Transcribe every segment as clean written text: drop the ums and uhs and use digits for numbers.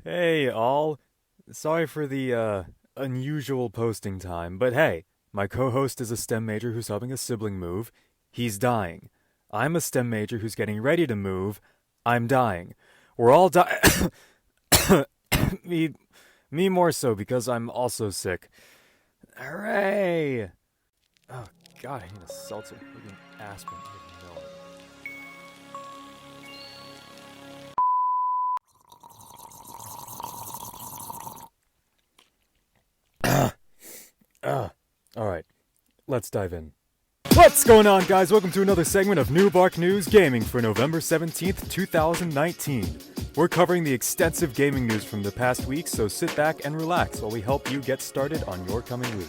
Hey, all. Sorry for the, unusual posting time, but hey, my co-host is a STEM major who's helping a sibling move. He's dying. I'm a STEM major who's getting ready to move. I'm dying. We're all dying. me, me more so because I'm also sick. Hooray! Oh, God, I need a seltzer. Freaking aspirin. I didn't know it. Alright, let's dive in. What's going on, guys? Welcome to another segment of New Bark News Gaming for November 17th, 2019. We're covering the extensive gaming news from the past week, so sit back and relax while we help you get started on your coming week.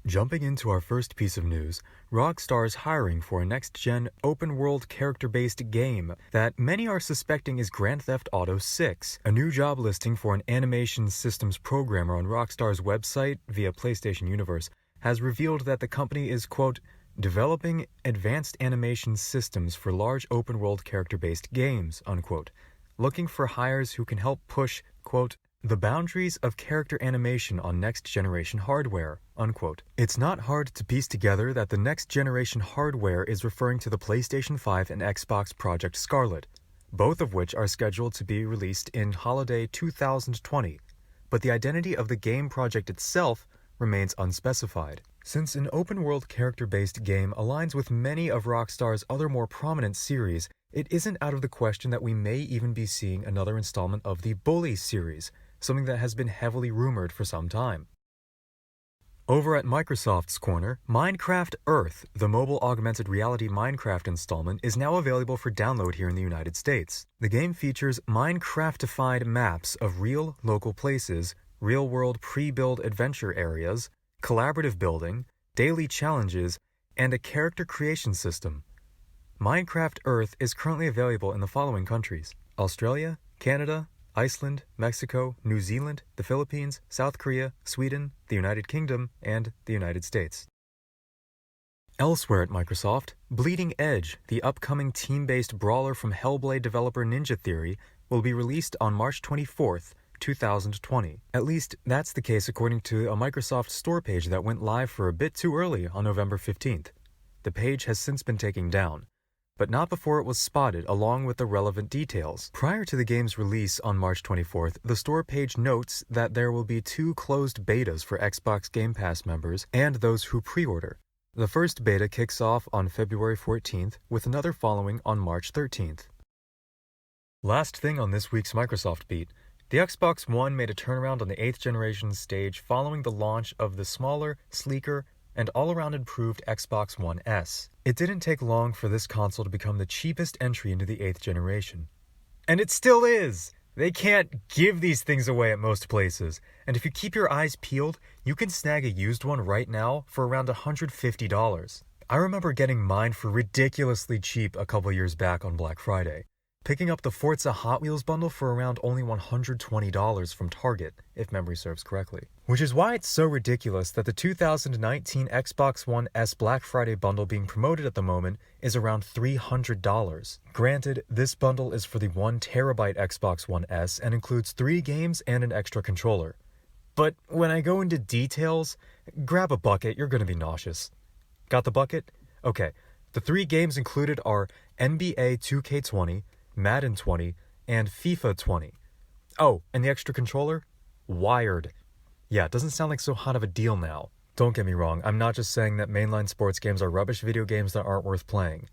Jumping into our first piece of news, Rockstar's hiring for a next-gen, open-world, character-based game that many are suspecting is Grand Theft Auto 6. A new job listing for an animation systems programmer on Rockstar's website via PlayStation Universe has revealed that the company is, quote, developing advanced animation systems for large open-world character-based games, unquote, looking for hires who can help push, quote, the boundaries of character animation on next-generation hardware, unquote. It's not hard to piece together that the next-generation hardware is referring to the PlayStation 5 and Xbox Project Scarlet, both of which are scheduled to be released in holiday 2020, but the identity of the game project itself remains unspecified. Since an open-world character-based game aligns with many of Rockstar's other more prominent series, it isn't out of the question that we may even be seeing another installment of the Bully series, something that has been heavily rumored for some time. Over at Microsoft's corner, Minecraft Earth, the mobile augmented reality Minecraft installment, is now available for download here in the United States. The game features Minecraftified maps of real, local places, real-world pre-build adventure areas, collaborative building, daily challenges, and a character creation system. Minecraft Earth is currently available in the following countries: Australia, Canada, Iceland, Mexico, New Zealand, the Philippines, South Korea, Sweden, the United Kingdom, and the United States. Elsewhere at Microsoft, Bleeding Edge, the upcoming team-based brawler from Hellblade developer Ninja Theory, will be released on March 24th, 2020. At least, that's the case according to a Microsoft store page that went live for a bit too early on November 15th. The page has since been taken down, but not before it was spotted along with the relevant details. Prior to the game's release on March 24th, the store page notes that there will be 2 closed betas for Xbox Game Pass members and those who pre-order. The first beta kicks off on February 14th, with another following on March 13th. Last thing on this week's Microsoft beat, the Xbox One made a turnaround on the 8th generation stage following the launch of the smaller, sleeker, and all-around improved Xbox One S. It didn't take long for this console to become the cheapest entry into the 8th generation. And it still is! They can't give these things away at most places, and if you keep your eyes peeled, you can snag a used one right now for around $150. I remember getting mine for ridiculously cheap a couple years back on Black Friday, picking up the Forza Hot Wheels bundle for around only $120 from Target, if memory serves correctly. Which is why it's so ridiculous that the 2019 Xbox One S Black Friday bundle being promoted at the moment is around $300. Granted, this bundle is for the 1TB Xbox One S and includes 3 games and an extra controller. But when I go into details, grab a bucket, you're going to be nauseous. Got the bucket? Okay, the 3 games included are NBA 2K20, Madden 20, and FIFA 20. Oh, and the extra controller? Wired. Yeah, it doesn't sound like so hot of a deal now. Don't get me wrong, I'm not just saying that mainline sports games are rubbish video games that aren't worth playing.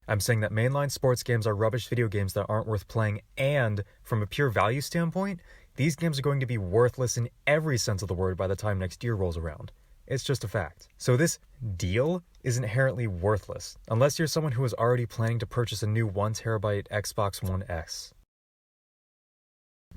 I'm saying that mainline sports games are rubbish video games that aren't worth playing, and, from a pure value standpoint, these games are going to be worthless in every sense of the word by the time next year rolls around. It's just a fact. So this deal is inherently worthless, unless you're someone who is already planning to purchase a new 1TB Xbox One S.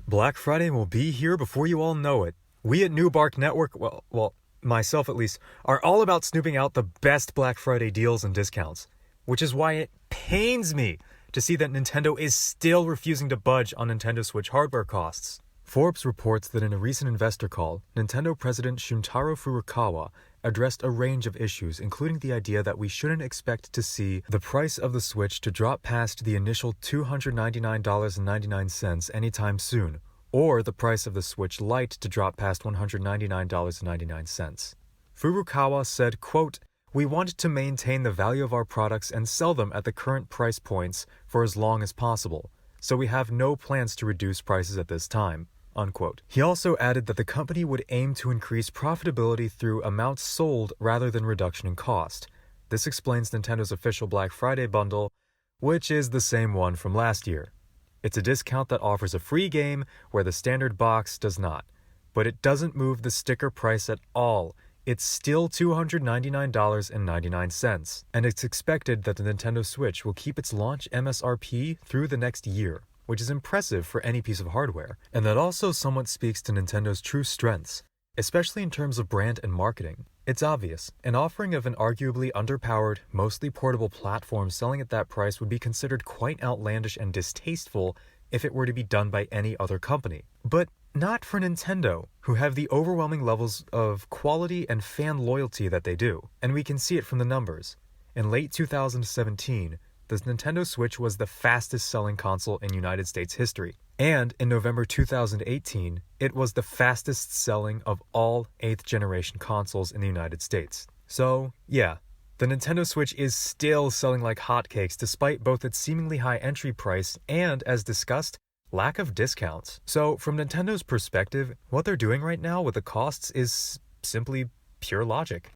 Black Friday will be here before you all know it. We at New Bark Network, well, myself at least, are all about snooping out the best Black Friday deals and discounts, which is why it pains me to see that Nintendo is still refusing to budge on Nintendo Switch hardware costs. Forbes reports that in a recent investor call, Nintendo president Shuntaro Furukawa addressed a range of issues, including the idea that we shouldn't expect to see the price of the Switch to drop past the initial $299.99 anytime soon, or the price of the Switch Lite to drop past $199.99. Furukawa said, quote, "We want to maintain the value of our products and sell them at the current price points for as long as possible, so we have no plans to reduce prices at this time." Unquote. He also added that the company would aim to increase profitability through amounts sold rather than reduction in cost. This explains Nintendo's official Black Friday bundle, which is the same one from last year. It's a discount that offers a free game where the standard box does not, but it doesn't move the sticker price at all. It's still $299.99, and it's expected that the Nintendo Switch will keep its launch MSRP through the next year, which is impressive for any piece of hardware, and that also somewhat speaks to Nintendo's true strengths, especially in terms of brand and marketing. It's obvious, an offering of an arguably underpowered, mostly portable platform selling at that price would be considered quite outlandish and distasteful if it were to be done by any other company. But not for Nintendo, who have the overwhelming levels of quality and fan loyalty that they do, and we can see it from the numbers. In late 2017, the Nintendo Switch was the fastest-selling console in United States history. And in November 2018, it was the fastest-selling of all 8th-generation consoles in the United States. So, yeah, the Nintendo Switch is still selling like hotcakes despite both its seemingly high entry price and, as discussed, lack of discounts. So, from Nintendo's perspective, what they're doing right now with the costs is simply pure logic.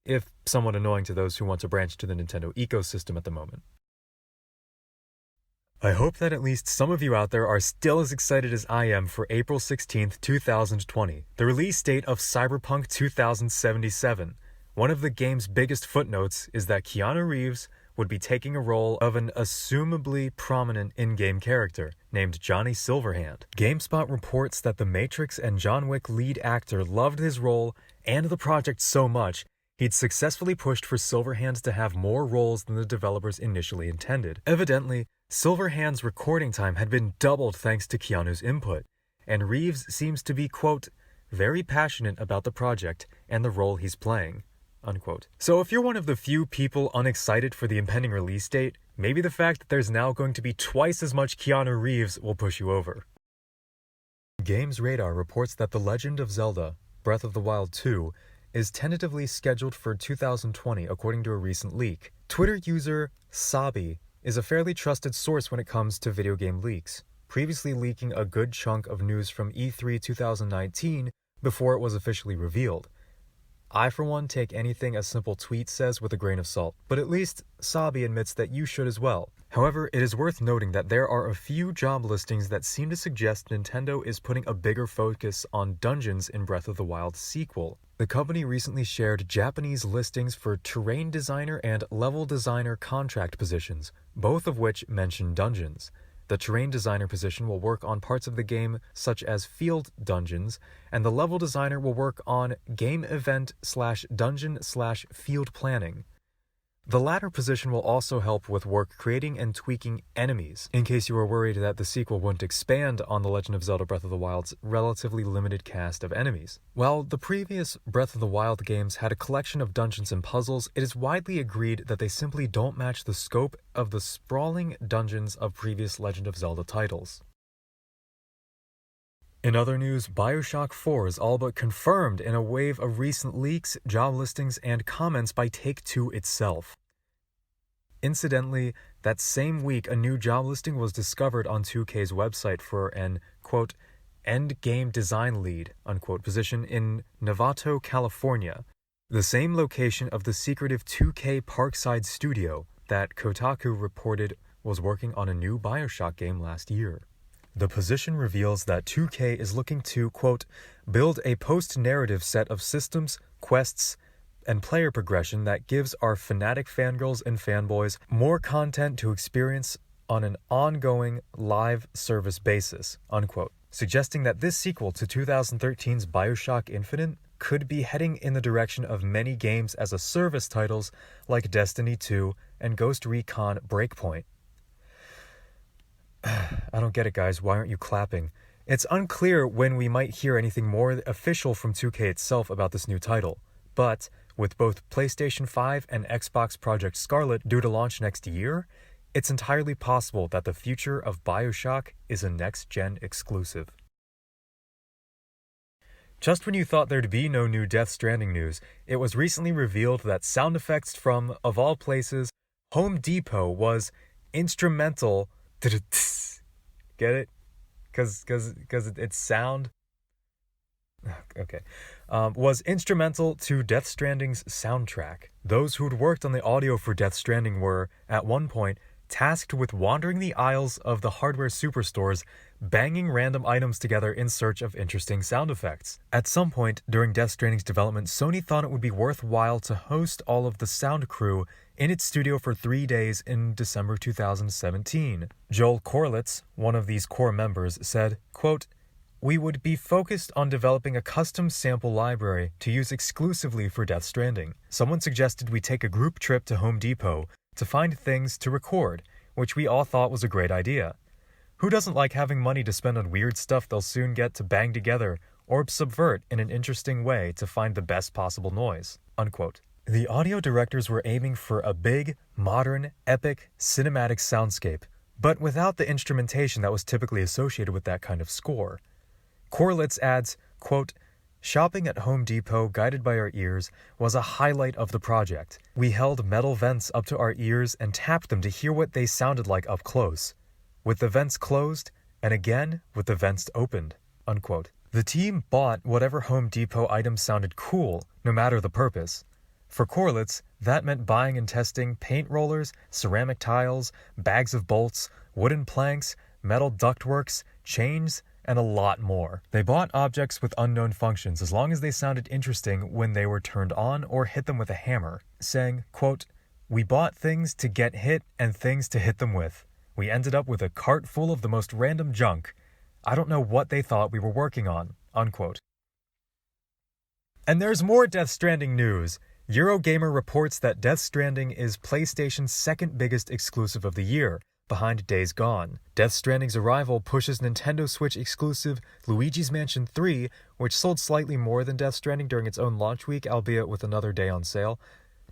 If somewhat annoying to those who want to branch to the Nintendo ecosystem at the moment. I hope that at least some of you out there are still as excited as I am for April 16th, 2020, the release date of Cyberpunk 2077. One of the game's biggest footnotes is that Keanu Reeves would be taking a role of an assumably prominent in-game character named Johnny Silverhand. GameSpot reports that The Matrix and John Wick lead actor loved his role and the project so much, he'd successfully pushed for Silverhand to have more roles than the developers initially intended. Evidently, Silverhand's recording time had been doubled thanks to Keanu's input, and Reeves seems to be, quote, very passionate about the project and the role he's playing, unquote. So if you're one of the few people unexcited for the impending release date, maybe the fact that there's now going to be twice as much Keanu Reeves will push you over. Games Radar reports that The Legend of Zelda, Breath of the Wild 2, is tentatively scheduled for 2020 according to a recent leak. Twitter user Sabi is a fairly trusted source when it comes to video game leaks, previously leaking a good chunk of news from E3 2019 before it was officially revealed. I, for one, take anything a simple tweet says with a grain of salt, but at least Sabi admits that you should as well. However, it is worth noting that there are a few job listings that seem to suggest Nintendo is putting a bigger focus on dungeons in Breath of the Wild sequel. The company recently shared Japanese listings for terrain designer and level designer contract positions, both of which mention dungeons. The terrain designer position will work on parts of the game such as field dungeons, and the level designer will work on game event/dungeon/field planning. The latter position will also help with work creating and tweaking enemies, in case you were worried that the sequel wouldn't expand on The Legend of Zelda Breath of the Wild's relatively limited cast of enemies. While the previous Breath of the Wild games had a collection of dungeons and puzzles, it is widely agreed that they simply don't match the scope of the sprawling dungeons of previous Legend of Zelda titles. In other news, Bioshock 4 is all but confirmed in a wave of recent leaks, job listings, and comments by Take-Two itself. Incidentally, that same week a new job listing was discovered on 2K's website for an, quote, end game design lead, unquote, position in Novato, California, the same location of the secretive 2K Parkside studio that Kotaku reported was working on a new Bioshock game last year. The position reveals that 2K is looking to, quote, build a post-narrative set of systems, quests, and player progression that gives our fanatic fangirls and fanboys more content to experience on an ongoing live service basis, unquote, suggesting that this sequel to 2013's Bioshock Infinite could be heading in the direction of many games as a service titles like Destiny 2 and Ghost Recon Breakpoint. I don't get it, guys. Why aren't you clapping? It's unclear when we might hear anything more official from 2K itself about this new title, but with both PlayStation 5 and Xbox Project Scarlet due to launch next year, it's entirely possible that the future of BioShock is a next-gen exclusive. Just when you thought there'd be no new Death Stranding news, it was recently revealed that sound effects from, of all places, Home Depot was instrumental. Get it? Because it's sound. Okay. Was instrumental to Death Stranding's soundtrack. Those who'd worked on the audio for Death Stranding were, at one point, tasked with wandering the aisles of the hardware superstores, banging random items together in search of interesting sound effects. At some point during Death Stranding's development, Sony thought it would be worthwhile to host all of the sound crew in its studio for 3 days in December 2017. Joel Corlitz, one of these core members, said, quote, "We would be focused on developing a custom sample library to use exclusively for Death Stranding. Someone suggested we take a group trip to Home Depot to find things to record, which we all thought was a great idea. Who doesn't like having money to spend on weird stuff they'll soon get to bang together or subvert in an interesting way to find the best possible noise?" Unquote. The audio directors were aiming for a big, modern, epic, cinematic soundscape, but without the instrumentation that was typically associated with that kind of score. Corlitz adds, quote, "Shopping at Home Depot guided by our ears was a highlight of the project. We held metal vents up to our ears and tapped them to hear what they sounded like up close, with the vents closed and again with the vents opened." Unquote. The team bought whatever Home Depot items sounded cool, no matter the purpose. For Corlitz, that meant buying and testing paint rollers, ceramic tiles, bags of bolts, wooden planks, metal ductworks, chains, and a lot more. They bought objects with unknown functions as long as they sounded interesting when they were turned on or hit them with a hammer, saying, quote, "We bought things to get hit and things to hit them with. We ended up with a cart full of the most random junk. I don't know what they thought we were working on." Unquote. And there's more Death Stranding news. Eurogamer reports that Death Stranding is PlayStation's second biggest exclusive of the year, behind Days Gone. Death Stranding's arrival pushes Nintendo Switch exclusive Luigi's Mansion 3, which sold slightly more than Death Stranding during its own launch week, albeit with another day on sale,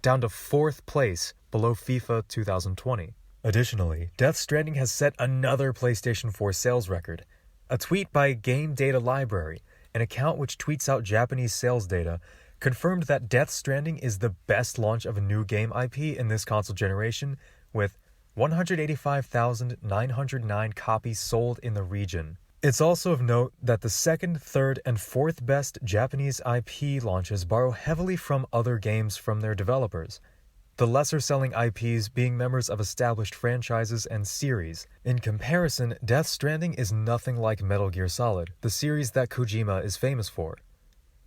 down to 4th place, below FIFA 2020. Additionally, Death Stranding has set another PlayStation 4 sales record. A tweet by Game Data Library, an account which tweets out Japanese sales data, confirmed that Death Stranding is the best launch of a new game IP in this console generation, with 185,909 copies sold in the region. It's also of note that the second, third, and fourth best Japanese IP launches borrow heavily from other games from their developers, the lesser-selling IPs being members of established franchises and series. In comparison, Death Stranding is nothing like Metal Gear Solid, the series that Kojima is famous for.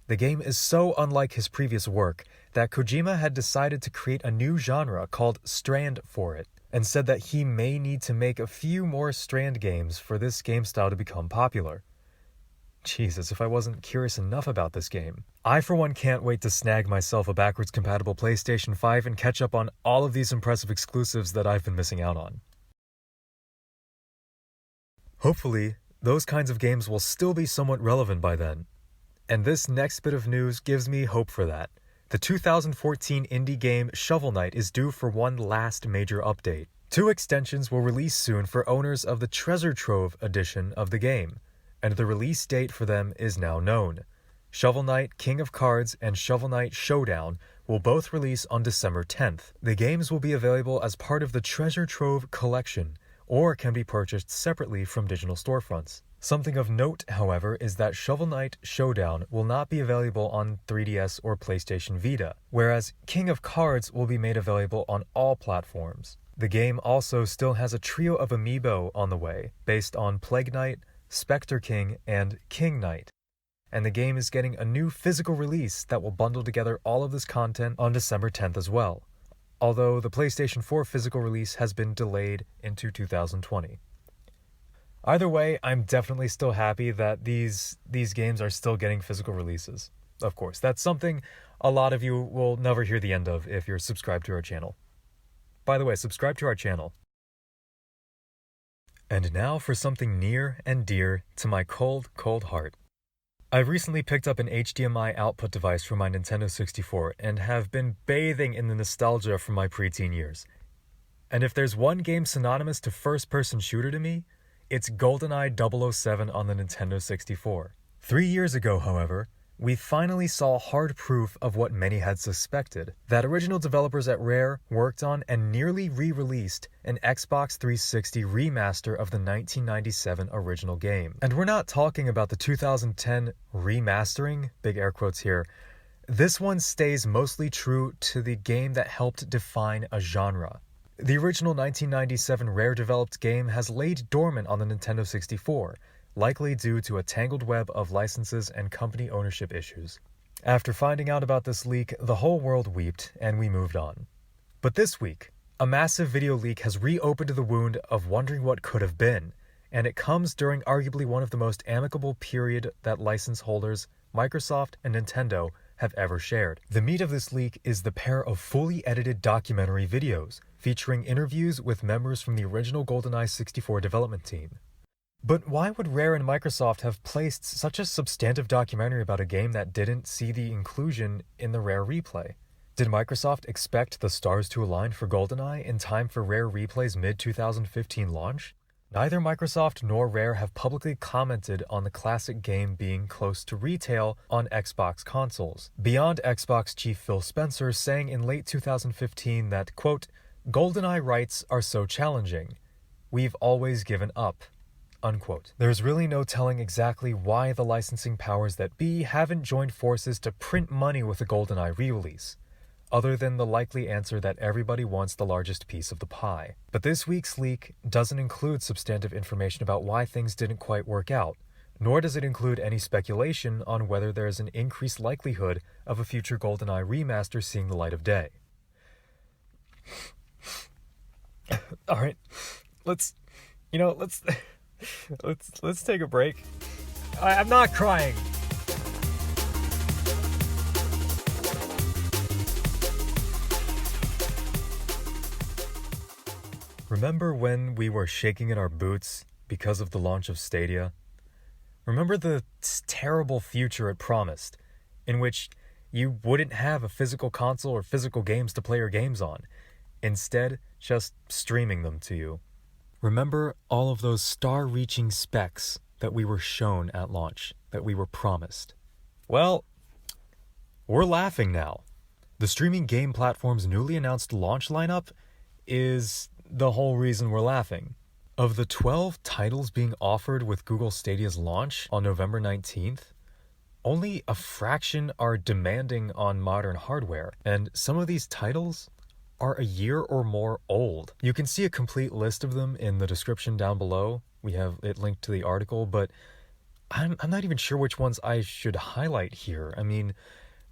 The game is so unlike his previous work that Kojima had decided to create a new genre called Strand for it, and said that he may need to make a few more Strand games for this game style to become popular. Jesus, if I wasn't curious enough about this game. I for one can't wait to snag myself a backwards compatible PlayStation 5 and catch up on all of these impressive exclusives that I've been missing out on. Hopefully, those kinds of games will still be somewhat relevant by then. And this next bit of news gives me hope for that. The 2014 indie game Shovel Knight is due for one last major update. 2 extensions will release soon for owners of the Treasure Trove edition of the game, and the release date for them is now known. Shovel Knight King of Cards and Shovel Knight Showdown will both release on December 10th. The games will be available as part of the Treasure Trove collection, or can be purchased separately from digital storefronts. Something of note, however, is that Shovel Knight Showdown will not be available on 3DS or PlayStation Vita, whereas King of Cards will be made available on all platforms. The game also still has a trio of amiibo on the way, based on Plague Knight, Spectre King, and King Knight. And the game is getting a new physical release that will bundle together all of this content on December 10th as well, although the PlayStation 4 physical release has been delayed into 2020. Either way, I'm definitely still happy that these games are still getting physical releases. Of course, that's something a lot of you will never hear the end of if you're subscribed to our channel. By the way, subscribe to our channel. And now for something near and dear to my cold, cold heart. I've recently picked up an HDMI output device for my Nintendo 64 and have been bathing in the nostalgia from my preteen years. And if there's one game synonymous to first-person shooter to me, it's GoldenEye 007 on the Nintendo 64. 3 years ago, however, we finally saw hard proof of what many had suspected, that original developers at Rare worked on and nearly re-released an Xbox 360 remaster of the 1997 original game. And we're not talking about the 2010 remastering, big air quotes here. This one stays mostly true to the game that helped define a genre. The original 1997 Rare-developed game has laid dormant on the Nintendo 64, likely due to a tangled web of licenses and company ownership issues. After finding out about this leak, the whole world wept, and we moved on. But this week, a massive video leak has reopened the wound of wondering what could have been, and it comes during arguably one of the most amicable period that license holders, Microsoft and Nintendo, have ever shared. The meat of this leak is the pair of fully edited documentary videos, featuring interviews with members from the original GoldenEye 64 development team. But why would Rare and Microsoft have placed such a substantive documentary about a game that didn't see the inclusion in the Rare replay? Did Microsoft expect the stars to align for GoldenEye in time for Rare Replay's mid-2015 launch? Neither Microsoft nor Rare have publicly commented on the classic game being close to retail on Xbox consoles, beyond Xbox chief Phil Spencer saying in late 2015 that, quote, "GoldenEye rights are so challenging. We've always given up." Unquote. There's really no telling exactly why the licensing powers that be haven't joined forces to print money with the GoldenEye re-release, other than the likely answer that everybody wants the largest piece of the pie. But this week's leak doesn't include substantive information about why things didn't quite work out, nor does it include any speculation on whether there is an increased likelihood of a future GoldenEye remaster seeing the light of day. Alright, let's take a break. I'm not crying. Remember when we were shaking in our boots because of the launch of Stadia? Remember the terrible future it promised, in which you wouldn't have a physical console or physical games to play your games on, instead just streaming them to you? Remember all of those star-reaching specs that we were shown at launch, that we were promised? Well, we're laughing now. The streaming game platform's newly announced launch lineup is the whole reason we're laughing. Of the 12 titles being offered with Google Stadia's launch on November 19th, only a fraction are demanding on modern hardware, and some of these titles are a year or more old. You can see a complete list of them in the description down below. We have it linked to the article, but I'm not even sure which ones I should highlight here. I mean,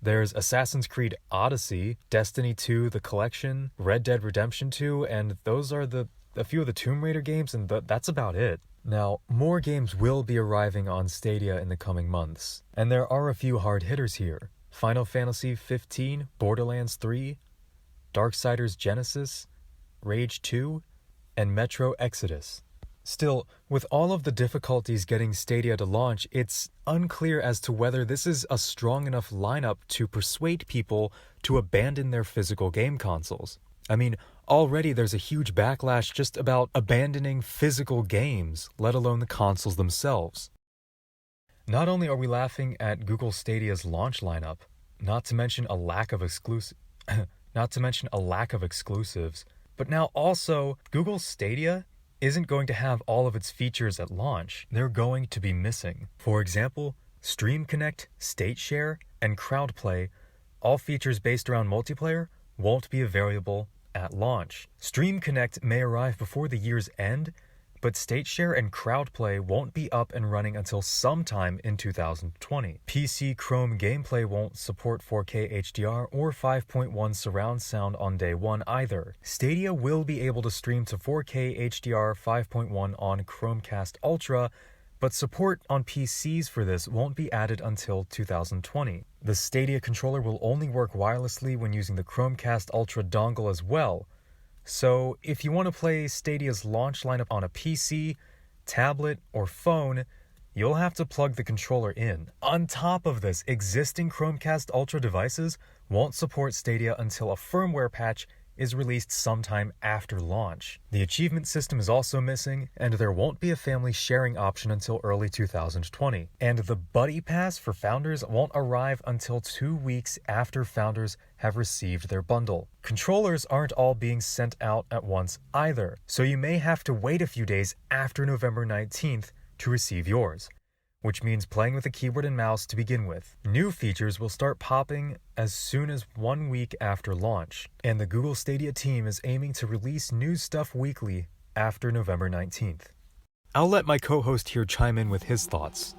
there's Assassin's Creed Odyssey, Destiny 2, The Collection, Red Dead Redemption 2, and those are a few of the Tomb Raider games, and that's about it. Now, more games will be arriving on Stadia in the coming months, and there are a few hard hitters here. Final Fantasy 15, Borderlands 3, Darksiders Genesis, Rage 2, and Metro Exodus. Still, with all of the difficulties getting Stadia to launch, it's unclear as to whether this is a strong enough lineup to persuade people to abandon their physical game consoles. I mean, already there's a huge backlash just about abandoning physical games, let alone the consoles themselves. Not only are we laughing at Google Stadia's launch lineup, not to mention a lack of exclusives, but now also Google Stadia isn't going to have all of its features at launch. They're going to be missing. For example, Stream Connect, State Share, and Crowd Play, all features based around multiplayer, won't be available at launch. Stream Connect may arrive before the year's end, but State Share and Crowd Play won't be up and running until sometime in 2020. PC Chrome gameplay won't support 4K HDR or 5.1 surround sound on day one either. Stadia will be able to stream to 4K HDR 5.1 on Chromecast Ultra, but support on PCs for this won't be added until 2020. The Stadia controller will only work wirelessly when using the Chromecast Ultra dongle as well. So, if you want to play Stadia's launch lineup on a PC, tablet, or phone, you'll have to plug the controller in. On top of this, existing Chromecast Ultra devices won't support Stadia until a firmware patch is released sometime after launch. The achievement system is also missing, and there won't be a family sharing option until early 2020. And the Buddy Pass for founders won't arrive until 2 weeks after founders have received their bundle. Controllers aren't all being sent out at once either, so you may have to wait a few days after November 19th to receive yours, which means playing with a keyboard and mouse to begin with. New features will start popping as soon as 1 week after launch, and the Google Stadia team is aiming to release new stuff weekly after November 19th. I'll let my co-host here chime in with his thoughts.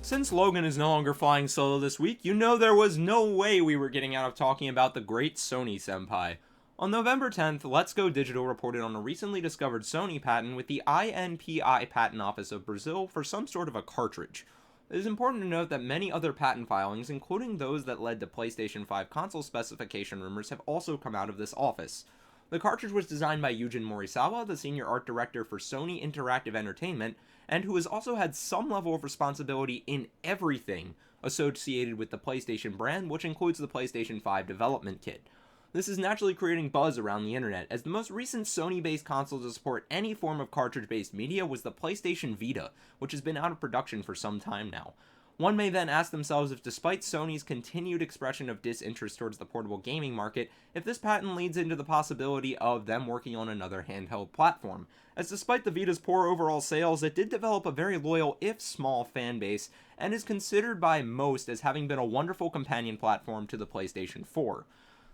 Since Logan is no longer flying solo this week, you know there was no way we were getting out of talking about the great Sony senpai. On November 10th, Let's Go Digital reported on a recently discovered Sony patent with the INPI Patent Office of Brazil for some sort of a cartridge. It is important to note that many other patent filings, including those that led to PlayStation 5 console specification rumors, have also come out of this office. The cartridge was designed by Yujin Morisawa, the senior art director for Sony Interactive Entertainment, and who has also had some level of responsibility in everything associated with the PlayStation brand, which includes the PlayStation 5 development kit. This is naturally creating buzz around the internet, as the most recent Sony-based console to support any form of cartridge-based media was the PlayStation Vita, which has been out of production for some time now. One may then ask themselves if, despite Sony's continued expression of disinterest towards the portable gaming market, if this patent leads into the possibility of them working on another handheld platform, as despite the Vita's poor overall sales, it did develop a very loyal, if small, fan base, and is considered by most as having been a wonderful companion platform to the PlayStation 4.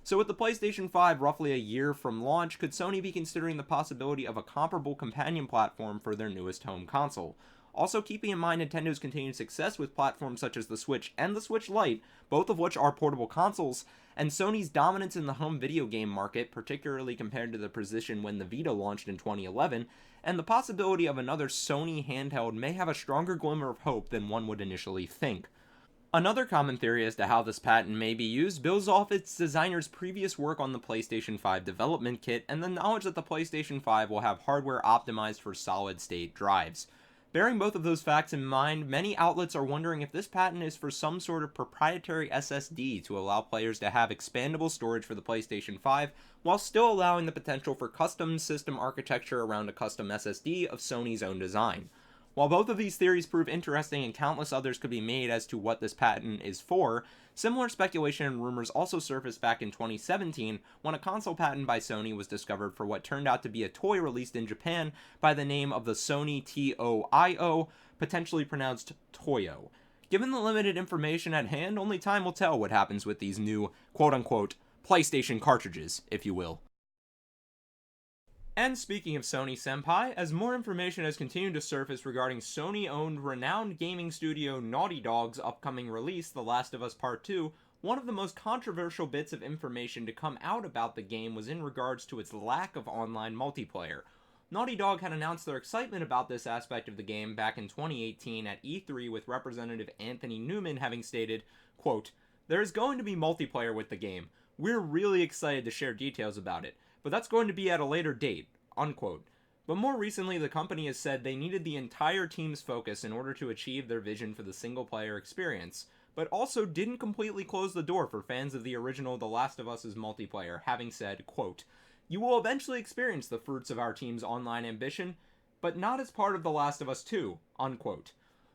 So with the PlayStation 5 roughly a year from launch, could Sony be considering the possibility of a comparable companion platform for their newest home console? Also, keeping in mind Nintendo's continued success with platforms such as the Switch and the Switch Lite, both of which are portable consoles, and Sony's dominance in the home video game market, particularly compared to the position when the Vita launched in 2011, and the possibility of another Sony handheld may have a stronger glimmer of hope than one would initially think. Another common theory as to how this patent may be used builds off its designer's previous work on the PlayStation 5 development kit and the knowledge that the PlayStation 5 will have hardware optimized for solid-state drives. Bearing both of those facts in mind, many outlets are wondering if this patent is for some sort of proprietary SSD to allow players to have expandable storage for the PlayStation 5, while still allowing the potential for custom system architecture around a custom SSD of Sony's own design. While both of these theories prove interesting and countless others could be made as to what this patent is for, similar speculation and rumors also surfaced back in 2017 when a console patent by Sony was discovered for what turned out to be a toy released in Japan by the name of the Sony TOIO, potentially pronounced Toyo. Given the limited information at hand, only time will tell what happens with these new, quote-unquote, PlayStation cartridges, if you will. And speaking of Sony Senpai, as more information has continued to surface regarding Sony-owned renowned gaming studio Naughty Dog's upcoming release, The Last of Us Part 2, one of the most controversial bits of information to come out about the game was in regards to its lack of online multiplayer. Naughty Dog had announced their excitement about this aspect of the game back in 2018 at E3, with Representative Anthony Newman having stated, quote, "There is going to be multiplayer with the game. We're really excited to share details about it, but that's going to be at a later date," unquote. But more recently, the company has said they needed the entire team's focus in order to achieve their vision for the single-player experience, but also didn't completely close the door for fans of the original The Last of Us's multiplayer, having said, quote, "You will eventually experience the fruits of our team's online ambition, but not as part of The Last of Us 2, unquote.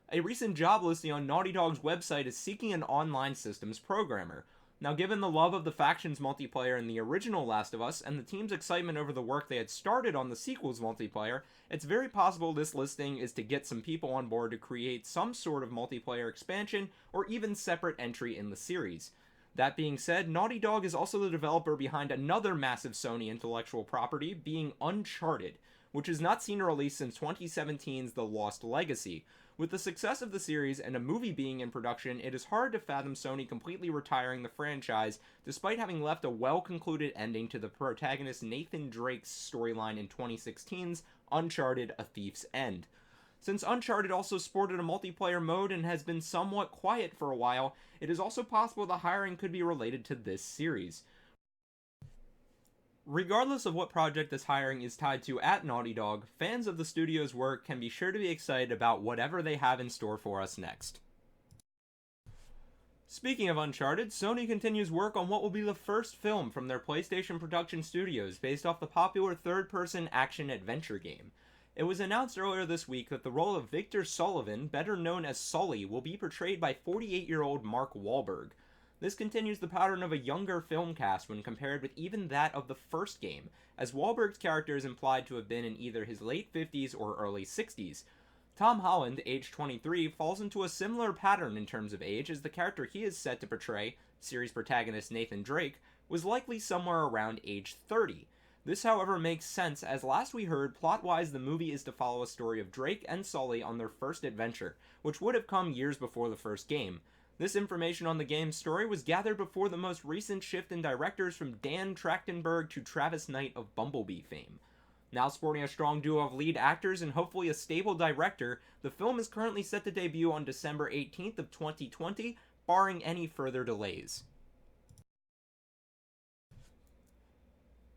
A recent job listing on Naughty Dog's website is seeking an online systems programmer. Now, given the love of the factions multiplayer in the original Last of Us, and the team's excitement over the work they had started on the sequel's multiplayer, it's very possible this listing is to get some people on board to create some sort of multiplayer expansion, or even separate entry in the series. That being said, Naughty Dog is also the developer behind another massive Sony intellectual property, being Uncharted, which has not seen a release since 2017's The Lost Legacy. With the success of the series and a movie being in production, it is hard to fathom Sony completely retiring the franchise, despite having left a well-concluded ending to the protagonist Nathan Drake's storyline in 2016's Uncharted: A Thief's End. Since Uncharted also sported a multiplayer mode and has been somewhat quiet for a while, it is also possible the hiring could be related to this series. Regardless of what project this hiring is tied to at Naughty Dog, fans of the studio's work can be sure to be excited about whatever they have in store for us next. Speaking of Uncharted, Sony continues work on what will be the first film from their PlayStation production studios based off the popular third-person action-adventure game. It was announced earlier this week that the role of Victor Sullivan, better known as Sully, will be portrayed by 48-year-old Mark Wahlberg. This continues the pattern of a younger film cast when compared with even that of the first game, as Wahlberg's character is implied to have been in either his late 50s or early 60s. Tom Holland, age 23, falls into a similar pattern in terms of age, as the character he is set to portray, series protagonist Nathan Drake, was likely somewhere around age 30. This, however, makes sense, as last we heard, plot-wise the movie is to follow a story of Drake and Sully on their first adventure, which would have come years before the first game. This information on the game's story was gathered before the most recent shift in directors from Dan Trachtenberg to Travis Knight of Bumblebee fame. Now sporting a strong duo of lead actors and hopefully a stable director, the film is currently set to debut on December 18th of 2020, barring any further delays.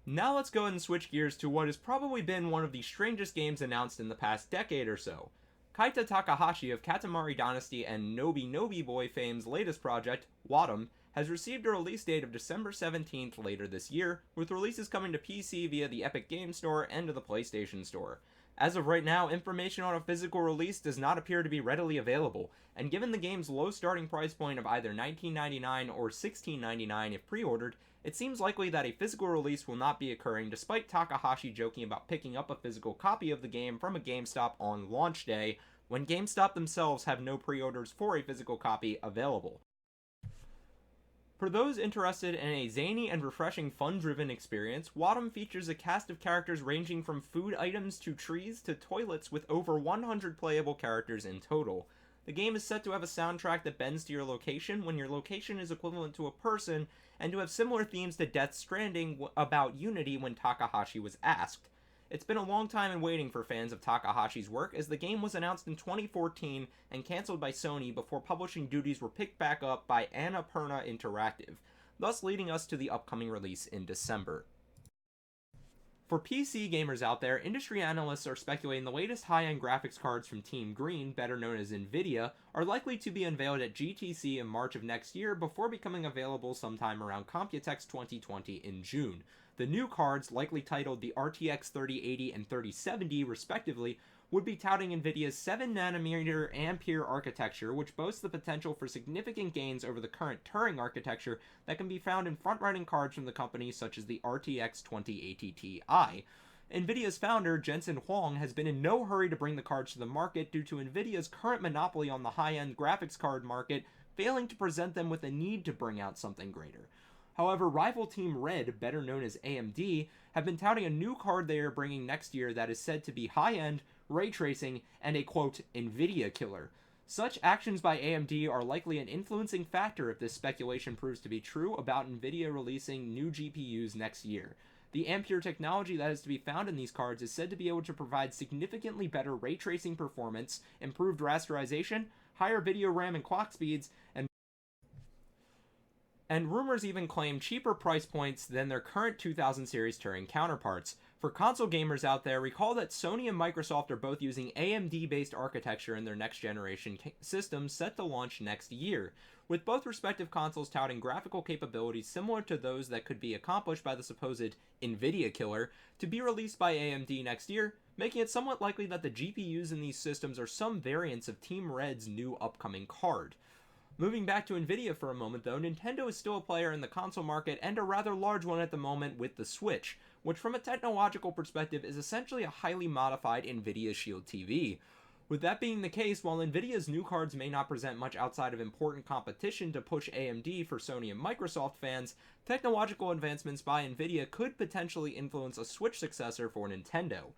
Now let's go ahead and switch gears to what has probably been one of the strangest games announced in the past decade or so. Kaita Takahashi of Katamari Dynasty and Nobi Nobi Boy fame's latest project, Wadum, has received a release date of December 17th later this year, with releases coming to PC via the Epic Games Store and to the PlayStation Store. As of right now, information on a physical release does not appear to be readily available, and given the game's low starting price point of either $19.99 or $16.99 if pre-ordered, it seems likely that a physical release will not be occurring, despite Takahashi joking about picking up a physical copy of the game from a GameStop on launch day, when GameStop themselves have no pre-orders for a physical copy available. For those interested in a zany and refreshing fun-driven experience, Wadum features a cast of characters ranging from food items to trees to toilets, with over 100 playable characters in total. The game is set to have a soundtrack that bends to your location when your location is equivalent to a person, and to have similar themes to Death Stranding about unity when Takahashi was asked. It's been a long time in waiting for fans of Takahashi's work, as the game was announced in 2014 and cancelled by Sony before publishing duties were picked back up by Annapurna Interactive, thus leading us to the upcoming release in December. For PC gamers out there, industry analysts are speculating the latest high-end graphics cards from Team Green, better known as Nvidia, are likely to be unveiled at GTC in March of next year before becoming available sometime around Computex 2020 in June. The new cards, likely titled the RTX 3080 and 3070 respectively, would be touting Nvidia's 7nm Ampere architecture, which boasts the potential for significant gains over the current Turing architecture that can be found in front-running cards from the company such as the RTX 2080 Ti. Nvidia's founder, Jensen Huang, has been in no hurry to bring the cards to the market due to Nvidia's current monopoly on the high-end graphics card market, failing to present them with a need to bring out something greater. However, rival Team Red, better known as AMD, have been touting a new card they are bringing next year that is said to be high-end, ray tracing, and a quote, Nvidia killer. Such actions by AMD are likely an influencing factor if this speculation proves to be true about Nvidia releasing new GPUs next year. The Ampere technology that is to be found in these cards is said to be able to provide significantly better ray tracing performance, improved rasterization, higher video RAM and clock speeds, and rumors even claim cheaper price points than their current 2000 series Turing counterparts. For console gamers out there, recall that Sony and Microsoft are both using AMD-based architecture in their next-generation systems set to launch next year, with both respective consoles touting graphical capabilities similar to those that could be accomplished by the supposed Nvidia killer to be released by AMD next year, making it somewhat likely that the GPUs in these systems are some variants of Team Red's new upcoming card. Moving back to Nvidia for a moment though, Nintendo is still a player in the console market, and a rather large one at the moment with the Switch, which from a technological perspective is essentially a highly modified Nvidia Shield TV. With that being the case, while Nvidia's new cards may not present much outside of important competition to push AMD for Sony and Microsoft fans, technological advancements by Nvidia could potentially influence a Switch successor for Nintendo.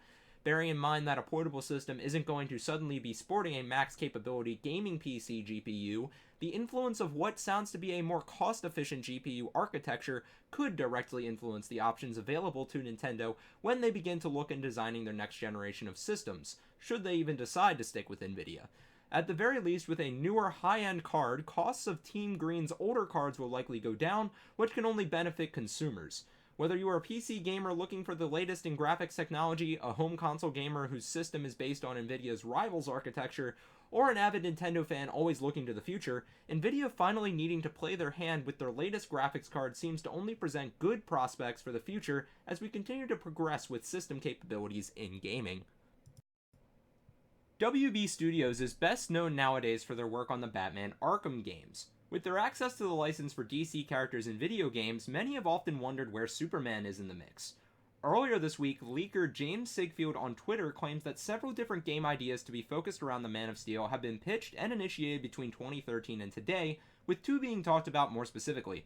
Bearing in mind that a portable system isn't going to suddenly be sporting a max capability gaming PC GPU, the influence of what sounds to be a more cost-efficient GPU architecture could directly influence the options available to Nintendo when they begin to look in designing their next generation of systems. should they even decide to stick with NVIDIA. At the very least, with a newer high-end card, costs of Team Green's older cards will likely go down, which can only benefit consumers. Whether you are a PC gamer looking for the latest in graphics technology, a home console gamer whose system is based on NVIDIA's Rivals architecture, or an avid Nintendo fan always looking to the future, NVIDIA finally needing to play their hand with their latest graphics card seems to only present good prospects for the future as we continue to progress with system capabilities in gaming. WB Studios is best known nowadays for their work on the Batman Arkham games. With their access to the license for DC characters in video games, many have often wondered where Superman is in the mix. Earlier this week, leaker James Sigfield on Twitter claims that several different game ideas to be focused around the Man of Steel have been pitched and initiated between 2013 and today, with 2 being talked about more specifically.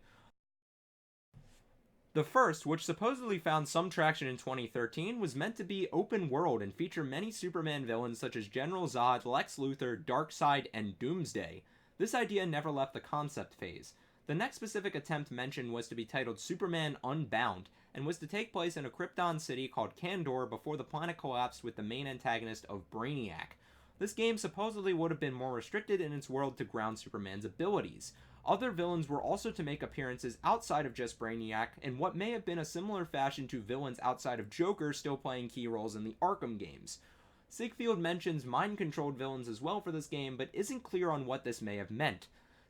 The first, which supposedly found some traction in 2013, was meant to be open world and feature many Superman villains such as General Zod, Lex Luthor, Darkseid, and Doomsday. This idea never left the concept phase. The next specific attempt mentioned was to be titled Superman Unbound, and was to take place in a Krypton city called Kandor before the planet collapsed with the main antagonist of Brainiac. This game supposedly would have been more restricted in its world to ground Superman's abilities. Other villains were also to make appearances outside of just Brainiac, in what may have been a similar fashion to villains outside of Joker still playing key roles in the Arkham games. Sigfield mentions mind-controlled villains as well for this game, but isn't clear on what this may have meant.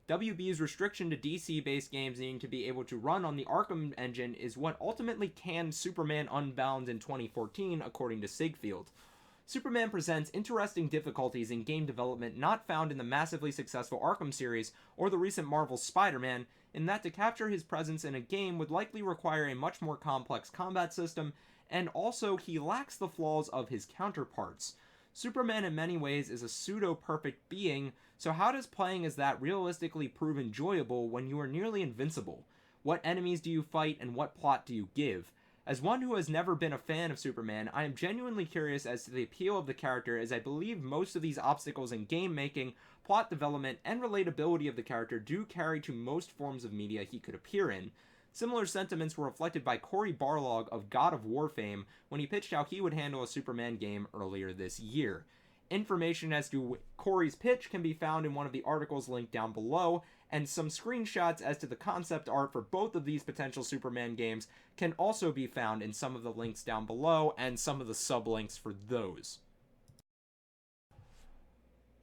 WB's restriction to DC-based games needing to be able to run on the Arkham engine is what ultimately canned Superman Unbound in 2014, according to Sigfield. Superman presents interesting difficulties in game development not found in the massively successful Arkham series or the recent Marvel Spider-Man, in that to capture his presence in a game would likely require a much more complex combat system, and also he lacks the flaws of his counterparts. Superman in many ways is a pseudo-perfect being, so how does playing as that realistically prove enjoyable when you are nearly invincible? What enemies do you fight and what plot do you give? As one who has never been a fan of Superman, I am genuinely curious as to the appeal of the character, as I believe most of these obstacles in game making, plot development, and relatability of the character do carry to most forms of media he could appear in. Similar sentiments were reflected by Cory Barlog of God of War fame when he pitched how he would handle a Superman game earlier this year. Information as to Cory's pitch can be found in one of the articles linked down below, and some screenshots as to the concept art for both of these potential Superman games can also be found in some of the links down below and some of the sublinks for those.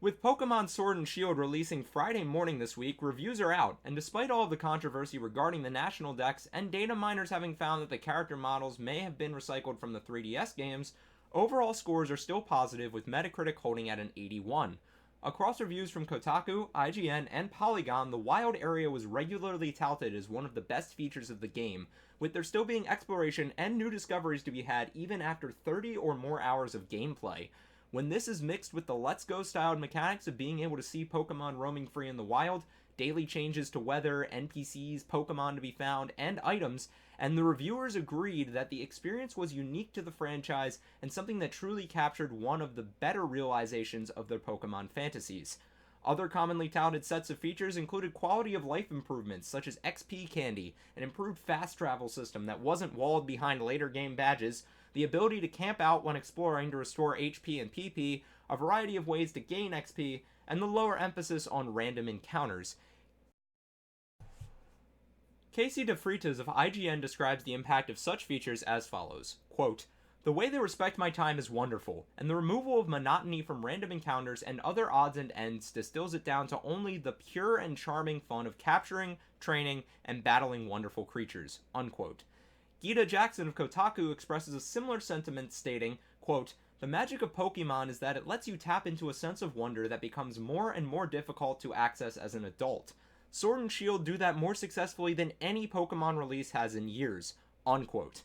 With Pokémon Sword and Shield releasing Friday morning this week, reviews are out, and despite all of the controversy regarding the national decks and data miners having found that the character models may have been recycled from the 3DS games, overall scores are still positive, with Metacritic holding at an 81. Across reviews from Kotaku, IGN, and Polygon, the wild area was regularly touted as one of the best features of the game, with there still being exploration and new discoveries to be had even after 30 or more hours of gameplay. When this is mixed with the Let's Go styled mechanics of being able to see Pokemon roaming free in the wild, daily changes to weather, NPCs, Pokemon to be found, and items, and the reviewers agreed that the experience was unique to the franchise and something that truly captured one of the better realizations of their Pokemon fantasies. Other commonly touted sets of features included quality of life improvements such as XP candy, an improved fast travel system that wasn't walled behind later game badges, the ability to camp out when exploring to restore HP and PP, a variety of ways to gain XP, and the lower emphasis on random encounters. Casey DeFreitas of IGN describes the impact of such features as follows, quote, "The way they respect my time is wonderful, and the removal of monotony from random encounters and other odds and ends distills it down to only the pure and charming fun of capturing, training, and battling wonderful creatures," unquote. Gita Jackson of Kotaku expresses a similar sentiment, stating, quote, "The magic of Pokemon is that it lets you tap into a sense of wonder that becomes more and more difficult to access as an adult. Sword and Shield do that more successfully than any Pokemon release has in years," unquote.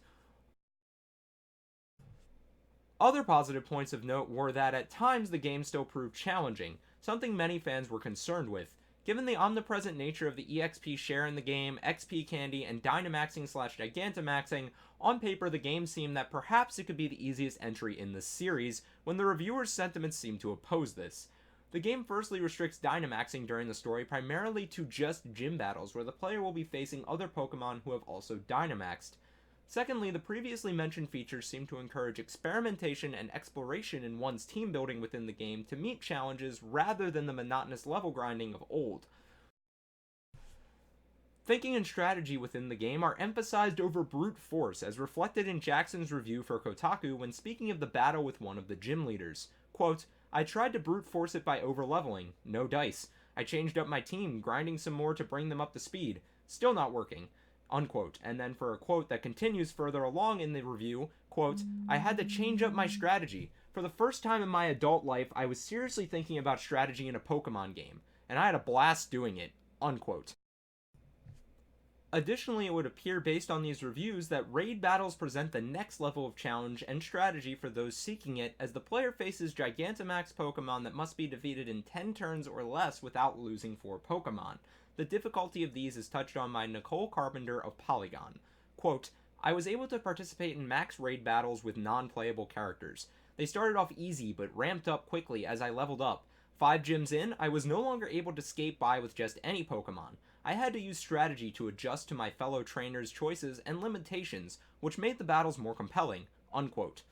Other positive points of note were that at times the game still proved challenging, something many fans were concerned with. Given the omnipresent nature of the EXP share in the game, XP candy, and Dynamaxing/Gigantamaxing, on paper the game seemed that perhaps it could be the easiest entry in the series, when the reviewers' sentiments seemed to oppose this. The game firstly restricts Dynamaxing during the story primarily to just gym battles, where the player will be facing other Pokemon who have also Dynamaxed. Secondly, the previously mentioned features seem to encourage experimentation and exploration in one's team building within the game to meet challenges rather than the monotonous level grinding of old. Thinking and strategy within the game are emphasized over brute force, as reflected in Jackson's review for Kotaku when speaking of the battle with one of the gym leaders. Quote, "I tried to brute force it by overleveling. No dice. I changed up my team, grinding some more to bring them up to speed. Still not working." Unquote. And then for a quote that continues further along in the review, quote, "I had to change up my strategy. For the first time in my adult life, I was seriously thinking about strategy in a Pokemon game, and I had a blast doing it." Unquote. Additionally, it would appear based on these reviews that raid battles present the next level of challenge and strategy for those seeking it, as the player faces Gigantamax Pokemon that must be defeated in 10 turns or less without losing 4 Pokemon. The difficulty of these is touched on by Nicole Carpenter of Polygon. Quote, "I was able to participate in max raid battles with non-playable characters. They started off easy but ramped up quickly as I leveled up. 5 gyms in, I was no longer able to skate by with just any Pokemon. I had to use strategy to adjust to my fellow trainers' choices and limitations, which made the battles more compelling." Unquote.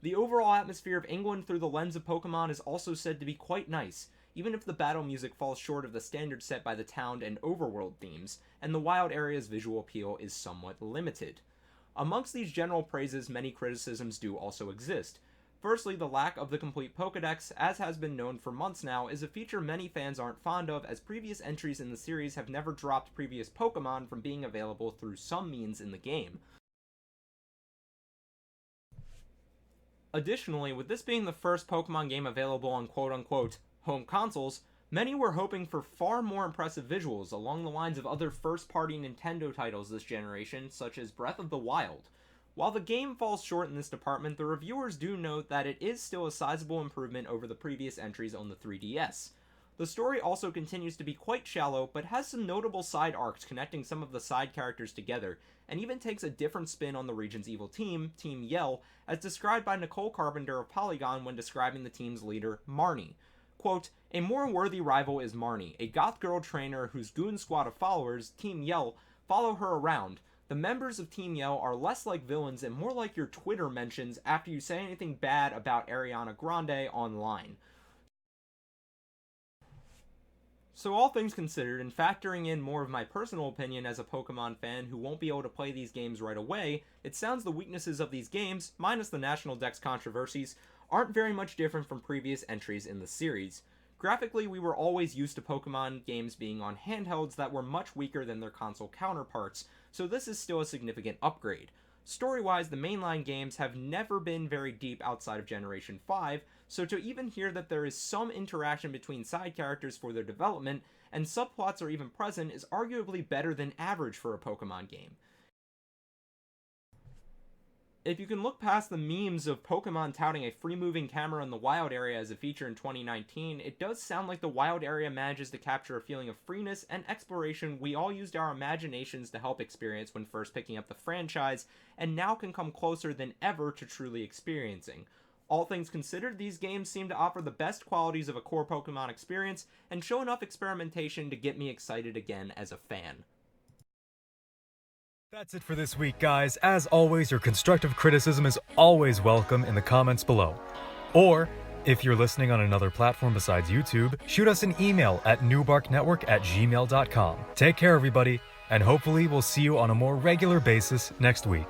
The overall atmosphere of England through the lens of Pokemon is also said to be quite nice, even if the battle music falls short of the standard set by the town and overworld themes, and the wild area's visual appeal is somewhat limited. Amongst these general praises, many criticisms do also exist. Firstly, the lack of the complete Pokédex, as has been known for months now, is a feature many fans aren't fond of, as previous entries in the series have never dropped previous Pokémon from being available through some means in the game. Additionally, with this being the first Pokemon game available on quote-unquote home consoles, many were hoping for far more impressive visuals along the lines of other first-party Nintendo titles this generation, such as Breath of the Wild. While the game falls short in this department, the reviewers do note that it is still a sizable improvement over the previous entries on the 3DS. The story also continues to be quite shallow, but has some notable side arcs connecting some of the side characters together, and even takes a different spin on the region's evil team, Team Yell, as described by Nicole Carpenter of Polygon when describing the team's leader, Marnie. Quote, "A more worthy rival is Marnie, a goth girl trainer whose goon squad of followers, Team Yell, follow her around. The members of Team Yell are less like villains and more like your Twitter mentions after you say anything bad about Ariana Grande online." So all things considered, and factoring in more of my personal opinion as a Pokemon fan who won't be able to play these games right away, it sounds the weaknesses of these games, minus the National Dex controversies, aren't very much different from previous entries in the series. Graphically, we were always used to Pokemon games being on handhelds that were much weaker than their console counterparts, so this is still a significant upgrade. Story-wise, the mainline games have never been very deep outside of Generation 5, so to even hear that there is some interaction between side characters for their development, and subplots are even present, is arguably better than average for a Pokemon game. If you can look past the memes of Pokemon touting a free-moving camera in the wild area as a feature in 2019, it does sound like the wild area manages to capture a feeling of freeness and exploration we all used our imaginations to help experience when first picking up the franchise, and now can come closer than ever to truly experiencing. All things considered, these games seem to offer the best qualities of a core Pokemon experience, and show enough experimentation to get me excited again as a fan. That's it for this week, guys. As always, your constructive criticism is always welcome in the comments below. Or, if you're listening on another platform besides YouTube, shoot us an email at newbarknetwork@gmail.com. Take care, everybody, and hopefully we'll see you on a more regular basis next week.